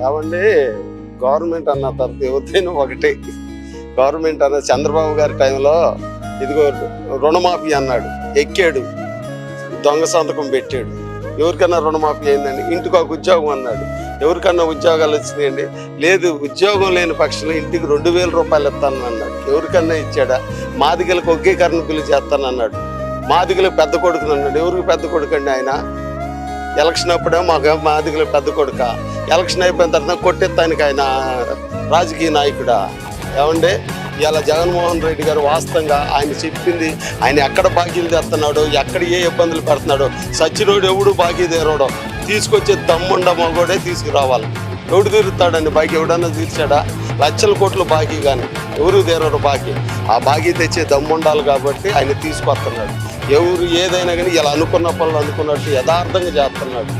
ఏమండి గవర్నమెంట్ అన్న తర్వాత ఎవరిదైనా ఒకటే. గవర్నమెంట్ అన్న చంద్రబాబు గారి టైంలో ఇదిగో రుణమాఫీ అన్నాడు, ఎక్కాడు, దొంగ సంతకం పెట్టాడు. ఎవరికన్నా రుణమాఫీ అయిందండి? ఇంటికి ఒక ఉద్యోగం అన్నాడు, ఎవరికన్నా ఉద్యోగాలు వచ్చినాయండి? లేదు. ఉద్యోగం లేని పక్షంలో ఇంటికి 2000 రూపాయలు ఇస్తాను అన్నాడు, ఎవరికన్నా ఇచ్చాడా? మాదిగలకు ఒగ్గీకరణ బిల్లు చేస్తానన్నాడు, మాదిగలకు పెద్ద కొడుకుని అన్నాడు, ఎవరికి పెద్ద కొడుకు అండి ఆయన? ఎలక్షన్ అప్పుడే మాదిగలకు పెద్ద కొడుక, ఎలక్షన్ అయిపోయిన తర్వాత కొట్టెత్తానికి ఆయన రాజకీయ నాయకుడా? ఏమండి ఇలా జగన్మోహన్ రెడ్డి గారు వాస్తవంగా ఆయన చెప్పింది, ఆయన ఎక్కడ బాకీలు తెస్తున్నాడో, ఎక్కడ ఏ ఇబ్బందులు పెడుతున్నాడో, సచ్చినోడు ఎవడు బాకీ తీరవడం, తీసుకొచ్చే దమ్ముండ మగోడే తీసుకురావాలి. ఎవడు తీరుతాడండి బాకీ? ఎవడన్నా తీర్చాడా? లక్షల కోట్లు బాకీ కానీ ఎవరు తీరరు బాకీ. ఆ బాకీ తెచ్చే దమ్ముండాలి కాబట్టి ఆయన తీసుకొస్తున్నాడు. ఎవరు ఏదైనా కానీ ఇలా అనుకున్న పనులు అనుకున్నట్టు యథార్థంగా చేస్తున్నాడు.